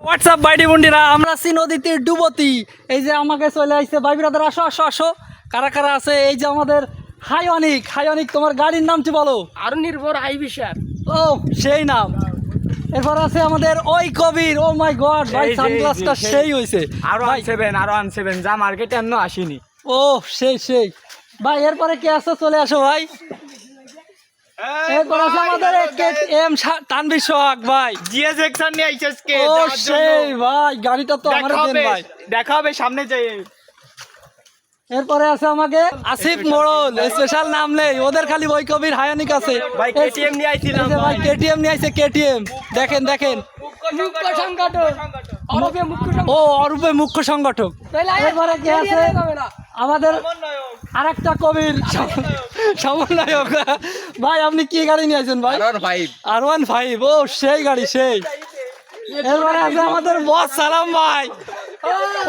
WhatsApp বাইডি বন্ডিরা, আমরা আছি নদীতে ডুবতি। এই যে আমাকে চলে আসছে ভাই ব্রাদার, আসো আসো আসো। কারা কারা আছে? এই যে আমাদের হাইওয়ানিক। হাইওয়ানিক, তোমার গাড়ির নামটি বলো। আরো নির্ভর আইবিশার। ও সেই নাম। এরপর আছে আমাদের ওই কবির। ও মাই গড ভাই, সানগ্লাসটা সেই হইছে। আরো আনসেভেন যা মার্কেটে এখনো আসেনি। ও সেই সেই ভাই। এরপরে কে আছে? চলে আসো ভাই। এরপর আছে আমাদের এম তানভীর সোহাগ ভাই। জিএস এক্সন নিয়ে আইছস কে? ও সেই ভাই, গাড়িটা তো আমার দেন ভাই। দেখা হবে সামনে যাই। এরপরে আছে আমাকে আসিফ মোড়ল, স্পেশাল নাম নেই ওদের, খালি ওই কবির হায়ানিক আছে ভাই কেটিএম নিয়ে আইছিলাম ভাই। কেটিএম নিয়ে আইছে, কেটিএম দেখেন দেখেন। ও অরূপে মুখ্য সংগঠক। এরপরে কি আছে আমাদের আরেকটা কবির সমন্বয়ক ভাই। আপনি কি গাড়ি নিয়ে আছেন ভাই? R15। ও সেই গাড়ি সেই। এরপরে আছে আমাদের বস সালাম ভাই।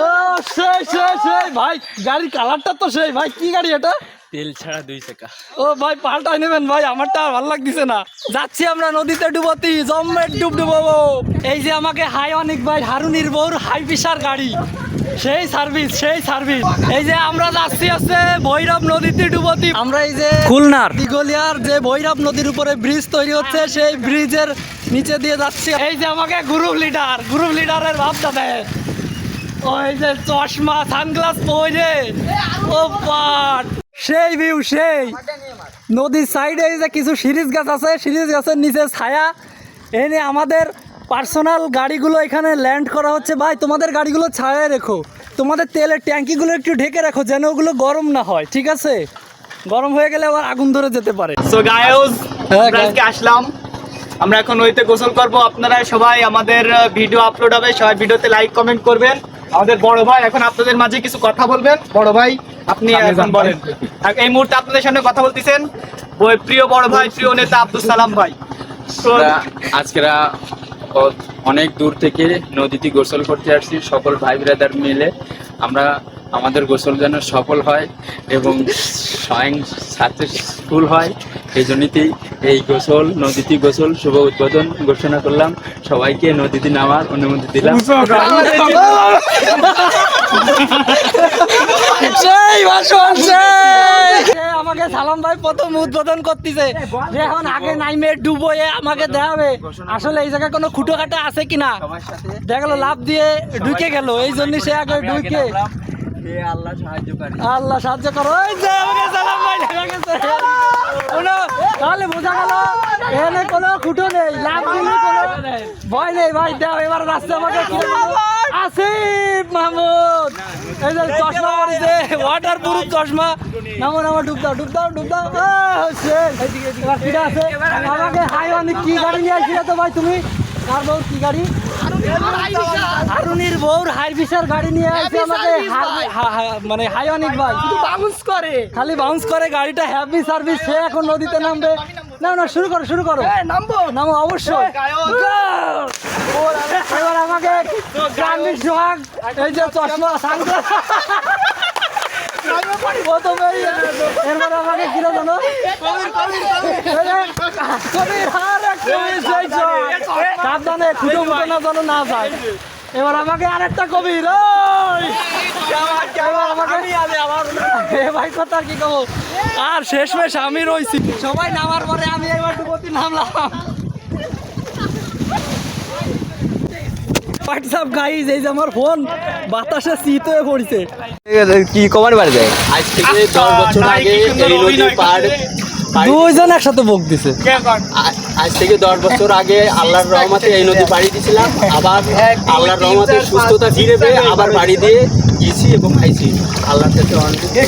ও সেই সেই সেই ভাই, গাড়ির কালারটা তো সেই ভাই। কি গাড়ি এটা? তেল ছাড়া 2 চাকা। ও ভাই পাল্টাই নেবেন ভাই, আমারটা আর ভালো লাগতেছে না। যাচ্ছি আমরা নদীতে ডুবতি, জম্মের ডুব ডুবাবো। এই যে আমাকে হাইওয়ানিক ভাই, হারুনির বউর হাই প্রেসার গাড়ি, সেই সার্ভিস সেই সার্ভিস। এই যে আমরা যাচ্ছি আছে ভৈরব নদীতে ডুবতি। আমরা এই যে খুলনার দিগলিয়ার যে ভৈরব নদীর উপরে ব্রিজ তৈরি হচ্ছে, সেই ব্রিজের নিচে দিয়ে যাচ্ছি। এই যে আমাকে গ্রুপ লিডারের ভাবটা দেয়। ওই যে চশমা সানগ্লাস পরে, ও পাট সেই ভিউ সেই। নদীর সাইডে এই যে কিছু সিরিজ গাছ আছে, সিরিজ গাছের নিচে ছায়া। এনে আমাদের পার্সোনাল গাড়িগুলো এখানে ল্যান্ড করা হচ্ছে। ভাই তোমাদের গাড়িগুলো ছায়ায় রেখো, তোমাদের তেলের ট্যাঙ্কিগুলো একটু ঢেকে রাখো, যেন ওগুলো গরম না হয়, ঠিক আছে? গরম হয়ে গেলে আবার আগুন ধরে যেতে পারে। সো গাইস, আজকে আসলাম আমরা এখন নদীতে গোসল করব। আপনারা সবাই, আমাদের ভিডিও আপলোড হবে, সবাই ভিডিওতে লাইক কমেন্ট করবেন। আমাদের বড় ভাই এখন আপনাদের মাঝে কিছু কথা বলবেন। বড় ভাই আপনি এখন বলেন। এই মুহূর্তে আপনাদের সামনে কথা বলতেছেন প্রিয় বড় ভাই, প্রিয় নেতা আব্দুল সালাম ভাই। আজকেরা অনেক দূর থেকে নদীতে গোসল করতে আসছি, সকল ভাই ব্রাদার মিলে। আমরা আমাদের গোসল যেন সফল হয় এবং স্বয়ং সাকসেসফুল হয়, এই জন্যতেই এই গোসল, নদীতে গোসল শুভ উদ্বোধন ঘোষণা করলাম। সবাইকে নদীতে নামার অনুমতি দিলাম। আমাকে সালাম ভাই প্রথম উদ্বোধন করতেছে, যে এখন আগে নাইমে ডুবো আমাকে দেখাবে আসলে এই জায়গায় কোনো খুঁটো কাটা আছে কিনা। দেখলো লাভ দিয়ে ঢুকে গেল, এই জন্য সে আগে ঢুকে। আল্লাহ সাহায্য করো। ওই যে আমাকে সালাম ভাই দেখা গেছে। তাহলে বোঝা গেল এখানে কোনো খুঁটো নেই, লাভ দিলে কোনো ভয় নেই ভাই। দাও এবার রাস্তা আমাকে আসিফ মাহমুদ। এই যে চশমা পরেছে, ওয়াটার প্রুফ চশমা। নামো নামো, ডুব দাও ডুব দাও ডুব দাও। এবার ঠিক আছে। আমাকে হাইওয়ানিক কি গাড়ি নিয়ে আসছিলে তো ভাই তুমি? কার বউর কি গাড়ি? হারুনির বউর হাইবিসার গাড়ি নিয়ে আসছে আমাকে, মানে হাইওয়ানিক ভাই। শুধু বাউন্স করে, খালি বাউন্স করে গাড়িটা, হ্যাভি সার্ভিস। সে এখন নদীতে নামবে। না না, শুরু করো শুরু করো। নামবো নামো অবশ্যই। এবার আমাকে তানভীর সোহাগ, এই যে চশমা সানগ্লাস। এরপরে আমাকে কিরো জানো, সাবধানে খুঁটো মুটো না যেন না যায়। এবার আমাকে আরেকটা কবির। ভাই কথা কি কব, আর শেষমেশ আমি রয়েছি। সবাই নামার পরে আমি এবার ডুবতি নামলাম। হোয়াটসঅ্যাপ গাইজ, এই যে আমার ফোন বাতাসে শীত হয়ে পড়ছে। কি কমার বাড়ি যায়? আজ থেকে 10 বছর আগে এই নদী পার দুইজন একসাথে বক দিছে। আজ থেকে 10 বছর আগে আল্লাহর রহমতে এই নদী পাড়ি দিয়েছিলাম। আবার আল্লাহর রহমতে সুস্থতা ফিরে পেয়ে আবার বাড়ি দিয়ে গিয়েছি এবং খাইছি। আল্লাহর কাছে অনেক